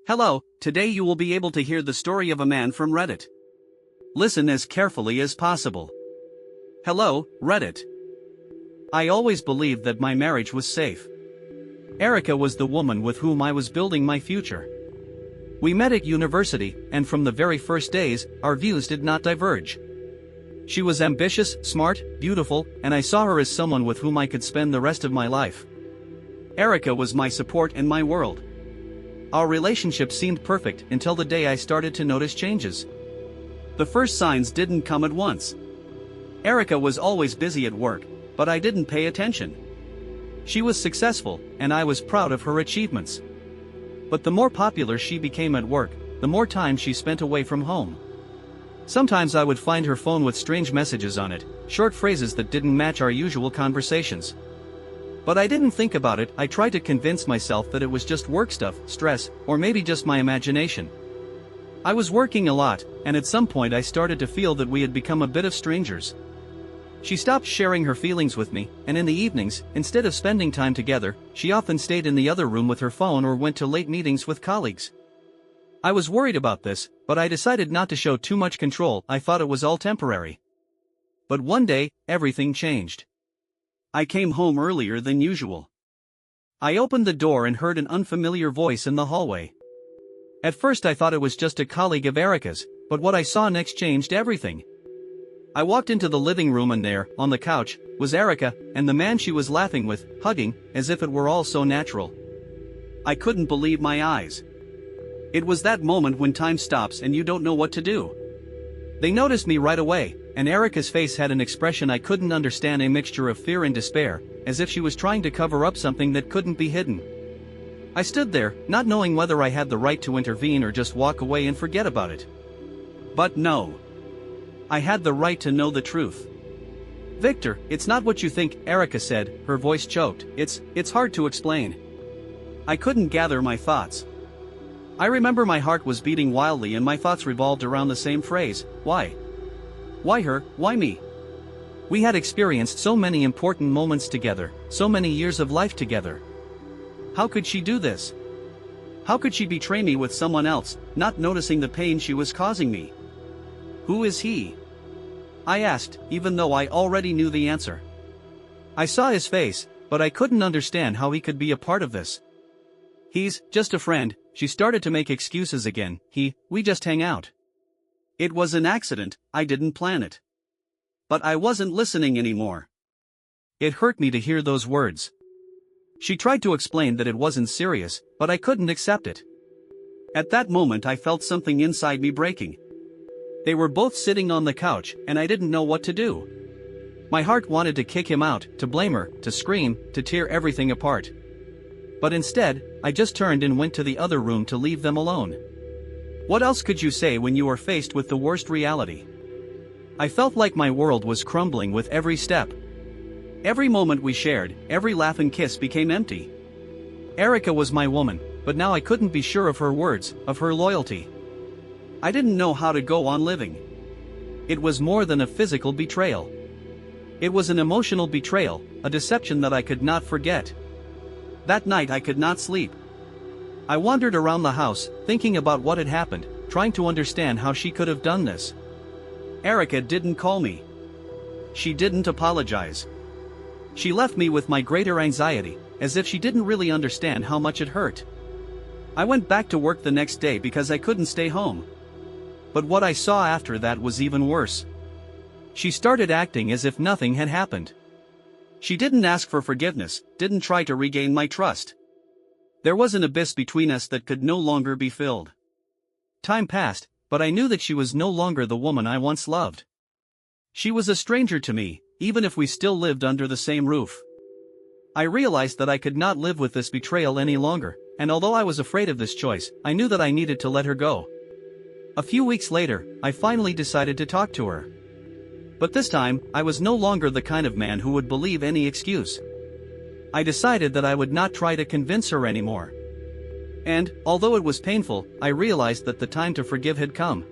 Hello, today you will be able to hear the story of a man from Reddit. Listen as carefully as possible. Hello, Reddit. I always believed that my marriage was safe. Erica was the woman with whom I was building my future. We met at university, and from the very first days, our views did not diverge. She was ambitious, smart, beautiful, and I saw her as someone with whom I could spend the rest of my life. Erica was my support and my world. Our relationship seemed perfect until the day I started to notice changes. The first signs didn't come at once. Erica was always busy at work, but I didn't pay attention. She was successful, and I was proud of her achievements. But the more popular she became at work, the more time she spent away from home. Sometimes I would find her phone with strange messages on it, short phrases that didn't match our usual conversations. But I didn't think about it. I tried to convince myself that it was just work stuff, stress, or maybe just my imagination. I was working a lot, and at some point I started to feel that we had become a bit of strangers. She stopped sharing her feelings with me, and in the evenings, instead of spending time together, she often stayed in the other room with her phone or went to late meetings with colleagues. I was worried about this, but I decided not to show too much control. I thought it was all temporary. But one day, everything changed. I came home earlier than usual. I opened the door and heard an unfamiliar voice in the hallway. At first I thought it was just a colleague of Erica's, but what I saw next changed everything. I walked into the living room and there, on the couch, was Erica, and the man she was laughing with, hugging, as if it were all so natural. I couldn't believe my eyes. It was that moment when time stops and you don't know what to do. They noticed me right away, and Erica's face had an expression I couldn't understand, a mixture of fear and despair, as if she was trying to cover up something that couldn't be hidden. I stood there, not knowing whether I had the right to intervene or just walk away and forget about it. But no. I had the right to know the truth. "Victor, it's not what you think," Erica said, her voice choked. It's hard to explain." I couldn't gather my thoughts. I remember my heart was beating wildly and my thoughts revolved around the same phrase: why? Why her, why me? We had experienced so many important moments together, so many years of life together. How could she do this? How could she betray me with someone else, not noticing the pain she was causing me? Who is he? I asked, even though I already knew the answer. I saw his face, but I couldn't understand how he could be a part of this. "He's just a friend," she started to make excuses again. We just hang out. It was an accident, I didn't plan it. But I wasn't listening anymore. It hurt me to hear those words. She tried to explain that it wasn't serious, but I couldn't accept it. At that moment I felt something inside me breaking. They were both sitting on the couch, and I didn't know what to do. My heart wanted to kick him out, to blame her, to scream, to tear everything apart. But instead, I just turned and went to the other room to leave them alone. What else could you say when you are faced with the worst reality? I felt like my world was crumbling with every step. Every moment we shared, every laugh and kiss became empty. Erica was my woman, but now I couldn't be sure of her words, of her loyalty. I didn't know how to go on living. It was more than a physical betrayal. It was an emotional betrayal, a deception that I could not forget. That night I could not sleep. I wandered around the house, thinking about what had happened, trying to understand how she could have done this. Erica didn't call me. She didn't apologize. She left me with my greater anxiety, as if she didn't really understand how much it hurt. I went back to work the next day because I couldn't stay home. But what I saw after that was even worse. She started acting as if nothing had happened. She didn't ask for forgiveness, didn't try to regain my trust. There was an abyss between us that could no longer be filled. Time passed, but I knew that she was no longer the woman I once loved. She was a stranger to me, even if we still lived under the same roof. I realized that I could not live with this betrayal any longer, and although I was afraid of this choice, I knew that I needed to let her go. A few weeks later, I finally decided to talk to her. But this time, I was no longer the kind of man who would believe any excuse. I decided that I would not try to convince her anymore. And, although it was painful, I realized that the time to forgive had come.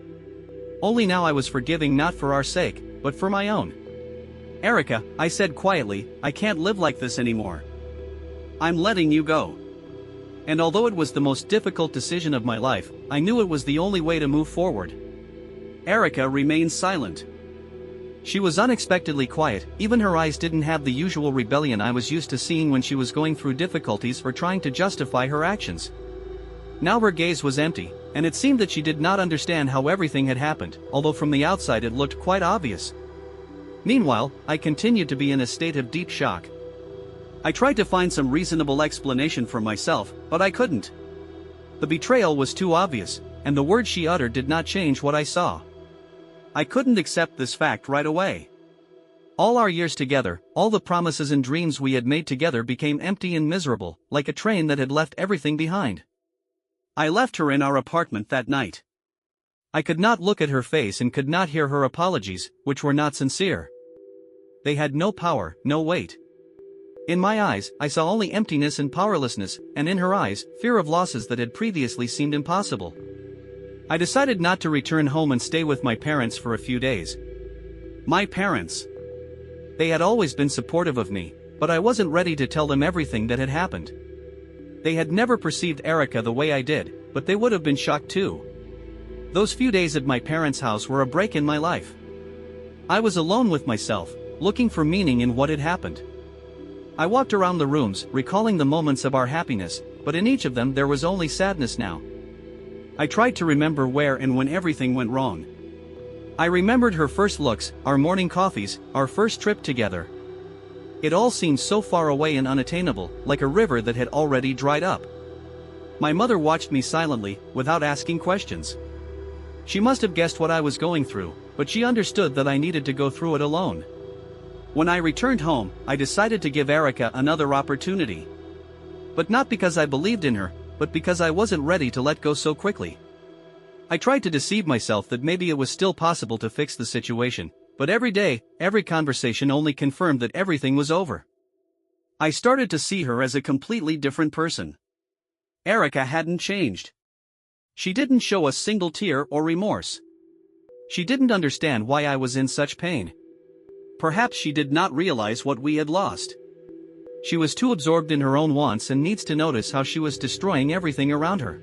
Only now I was forgiving not for our sake, but for my own. "Erica," I said quietly, "I can't live like this anymore. I'm letting you go." And although it was the most difficult decision of my life, I knew it was the only way to move forward. Erica remained silent. She was unexpectedly quiet, even her eyes didn't have the usual rebellion I was used to seeing when she was going through difficulties or trying to justify her actions. Now her gaze was empty, and it seemed that she did not understand how everything had happened, although from the outside it looked quite obvious. Meanwhile, I continued to be in a state of deep shock. I tried to find some reasonable explanation for myself, but I couldn't. The betrayal was too obvious, and the words she uttered did not change what I saw. I couldn't accept this fact right away. All our years together, all the promises and dreams we had made together became empty and miserable, like a train that had left everything behind. I left her in our apartment that night. I could not look at her face and could not hear her apologies, which were not sincere. They had no power, no weight. In my eyes, I saw only emptiness and powerlessness, and in her eyes, fear of losses that had previously seemed impossible. I decided not to return home and stay with my parents for a few days. My parents. They had always been supportive of me, but I wasn't ready to tell them everything that had happened. They had never perceived Erica the way I did, but they would have been shocked too. Those few days at my parents' house were a break in my life. I was alone with myself, looking for meaning in what had happened. I walked around the rooms, recalling the moments of our happiness, but in each of them there was only sadness now. I tried to remember where and when everything went wrong. I remembered her first looks, our morning coffees, our first trip together. It all seemed so far away and unattainable, like a river that had already dried up. My mother watched me silently, without asking questions. She must have guessed what I was going through, but she understood that I needed to go through it alone. When I returned home, I decided to give Erica another opportunity. But not because I believed in her, but because I wasn't ready to let go so quickly. I tried to deceive myself that maybe it was still possible to fix the situation, but every day, every conversation only confirmed that everything was over. I started to see her as a completely different person. Erica hadn't changed. She didn't show a single tear or remorse. She didn't understand why I was in such pain. Perhaps she did not realize what we had lost. She was too absorbed in her own wants and needs to notice how she was destroying everything around her.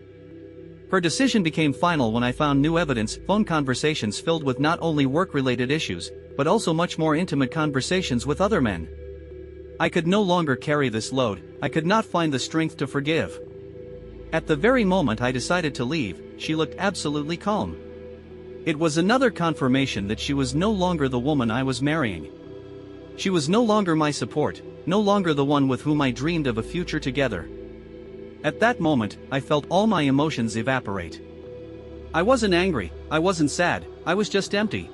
Her decision became final when I found new evidence, phone conversations filled with not only work-related issues, but also much more intimate conversations with other men. I could no longer carry this load, I could not find the strength to forgive. At the very moment I decided to leave, she looked absolutely calm. It was another confirmation that she was no longer the woman I was marrying. She was no longer my support, no longer the one with whom I dreamed of a future together. At that moment, I felt all my emotions evaporate. I wasn't angry, I wasn't sad, I was just empty.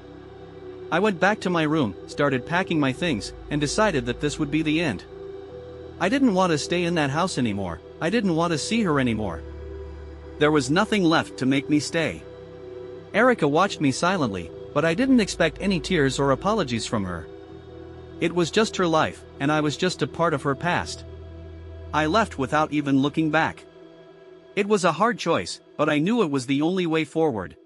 I went back to my room, started packing my things, and decided that this would be the end. I didn't want to stay in that house anymore, I didn't want to see her anymore. There was nothing left to make me stay. Erica watched me silently, but I didn't expect any tears or apologies from her. It was just her life, and I was just a part of her past. I left without even looking back. It was a hard choice, but I knew it was the only way forward.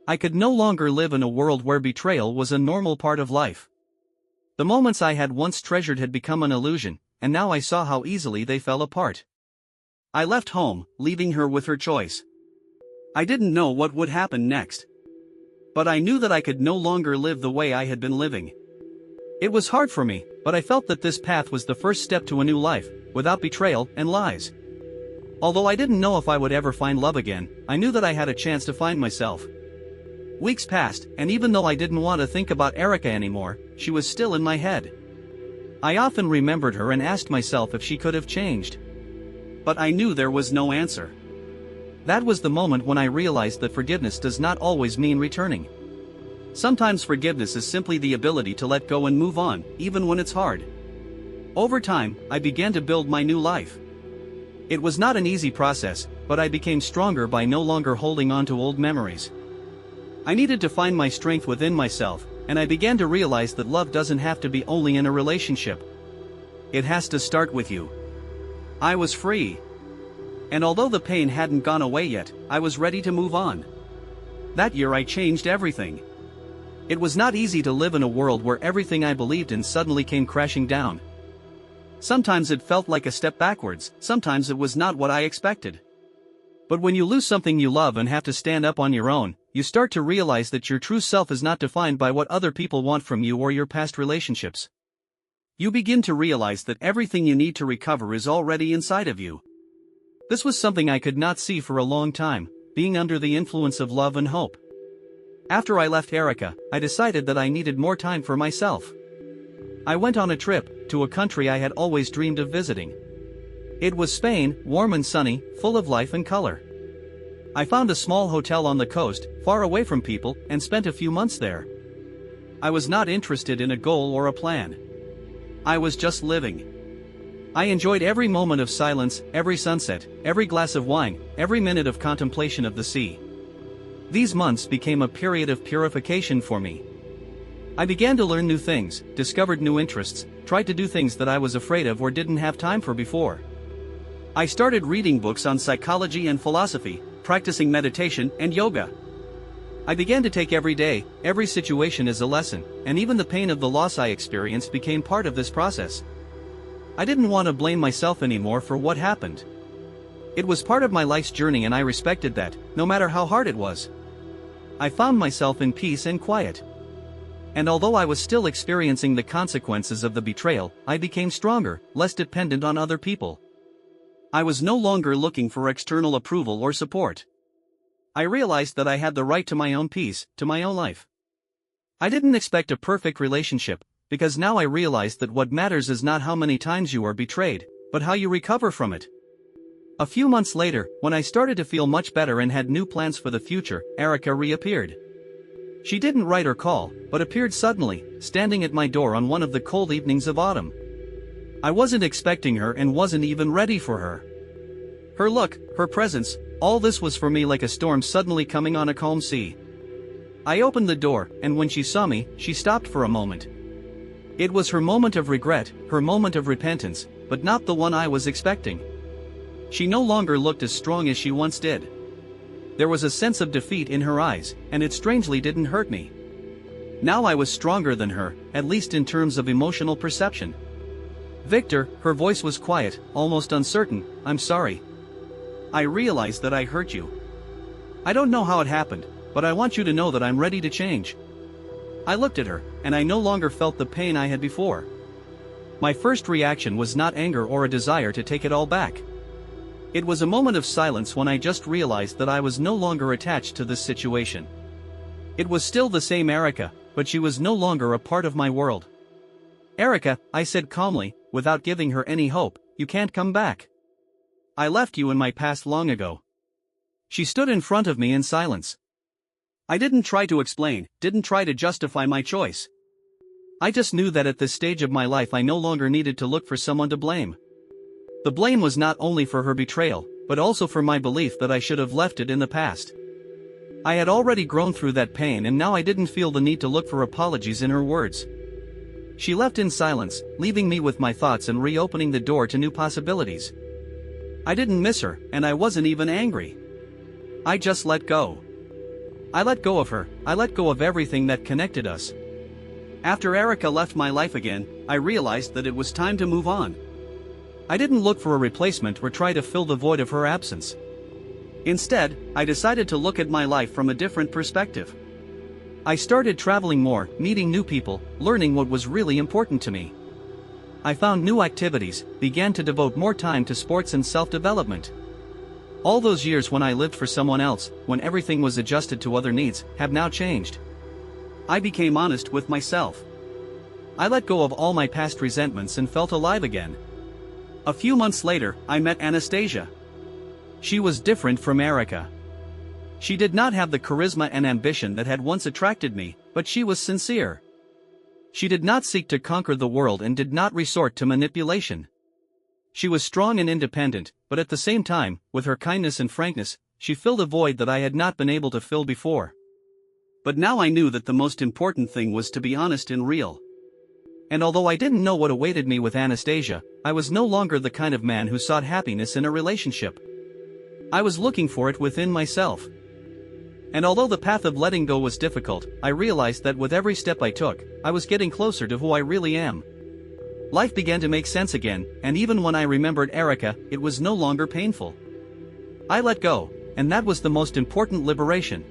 I could no longer live in a world where betrayal was a normal part of life. The moments I had once treasured had become an illusion, and now I saw how easily they fell apart. I left home, leaving her with her choice. I didn't know what would happen next. But I knew that I could no longer live the way I had been living. It was hard for me, but I felt that this path was the first step to a new life, without betrayal and lies. Although I didn't know if I would ever find love again, I knew that I had a chance to find myself. Weeks passed, and even though I didn't want to think about Erica anymore, she was still in my head. I often remembered her and asked myself if she could have changed. But I knew there was no answer. That was the moment when I realized that forgiveness does not always mean returning. Sometimes forgiveness is simply the ability to let go and move on, even when it's hard. Over time, I began to build my new life. It was not an easy process, but I became stronger by no longer holding on to old memories. I needed to find my strength within myself, and I began to realize that love doesn't have to be only in a relationship. It has to start with you. I was free. And although the pain hadn't gone away yet, I was ready to move on. That year I changed everything. It was not easy to live in a world where everything I believed in suddenly came crashing down. Sometimes it felt like a step backwards, sometimes it was not what I expected. But when you lose something you love and have to stand up on your own, you start to realize that your true self is not defined by what other people want from you or your past relationships. You begin to realize that everything you need to recover is already inside of you. This was something I could not see for a long time, being under the influence of love and hope. After I left Erica, I decided that I needed more time for myself. I went on a trip to a country I had always dreamed of visiting. It was Spain, warm and sunny, full of life and color. I found a small hotel on the coast, far away from people, and spent a few months there. I was not interested in a goal or a plan. I was just living. I enjoyed every moment of silence, every sunset, every glass of wine, every minute of contemplation of the sea. These months became a period of purification for me. I began to learn new things, discovered new interests, tried to do things that I was afraid of or didn't have time for before. I started reading books on psychology and philosophy, practicing meditation and yoga. I began to take every day, every situation as a lesson, and even the pain of the loss I experienced became part of this process. I didn't want to blame myself anymore for what happened. It was part of my life's journey and I respected that, no matter how hard it was. I found myself in peace and quiet. And although I was still experiencing the consequences of the betrayal, I became stronger, less dependent on other people. I was no longer looking for external approval or support. I realized that I had the right to my own peace, to my own life. I didn't expect a perfect relationship, because now I realized that what matters is not how many times you are betrayed, but how you recover from it. A few months later, when I started to feel much better and had new plans for the future, Erica reappeared. She didn't write or call, but appeared suddenly, standing at my door on one of the cold evenings of autumn. I wasn't expecting her and wasn't even ready for her. Her look, her presence, all this was for me like a storm suddenly coming on a calm sea. I opened the door, and when she saw me, she stopped for a moment. It was her moment of regret, her moment of repentance, but not the one I was expecting. She no longer looked as strong as she once did. There was a sense of defeat in her eyes, and it strangely didn't hurt me. Now I was stronger than her, at least in terms of emotional perception. Victor, her voice was quiet, almost uncertain, I'm sorry. I realized that I hurt you. I don't know how it happened, but I want you to know that I'm ready to change. I looked at her, and I no longer felt the pain I had before. My first reaction was not anger or a desire to take it all back. It was a moment of silence when I just realized that I was no longer attached to this situation. It was still the same Erica, but she was no longer a part of my world. Erica, I said calmly, without giving her any hope, you can't come back. I left you in my past long ago. She stood in front of me in silence. I didn't try to explain, didn't try to justify my choice. I just knew that at this stage of my life I no longer needed to look for someone to blame. The blame was not only for her betrayal, but also for my belief that I should have left it in the past. I had already grown through that pain and now I didn't feel the need to look for apologies in her words. She left in silence, leaving me with my thoughts and reopening the door to new possibilities. I didn't miss her, and I wasn't even angry. I just let go. I let go of her, I let go of everything that connected us. After Erica left my life again, I realized that it was time to move on. I didn't look for a replacement or try to fill the void of her absence. Instead, I decided to look at my life from a different perspective. I started traveling more, meeting new people, learning what was really important to me. I found new activities, began to devote more time to sports and self-development. All those years when I lived for someone else, when everything was adjusted to other needs, have now changed. I became honest with myself. I let go of all my past resentments and felt alive again. A few months later, I met Anastasia. She was different from Erica. She did not have the charisma and ambition that had once attracted me, but she was sincere. She did not seek to conquer the world and did not resort to manipulation. She was strong and independent, but at the same time, with her kindness and frankness, she filled a void that I had not been able to fill before. But now I knew that the most important thing was to be honest and real. And although I didn't know what awaited me with Anastasia, I was no longer the kind of man who sought happiness in a relationship. I was looking for it within myself. And although the path of letting go was difficult, I realized that with every step I took, I was getting closer to who I really am. Life began to make sense again, and even when I remembered Erica, it was no longer painful. I let go, and that was the most important liberation.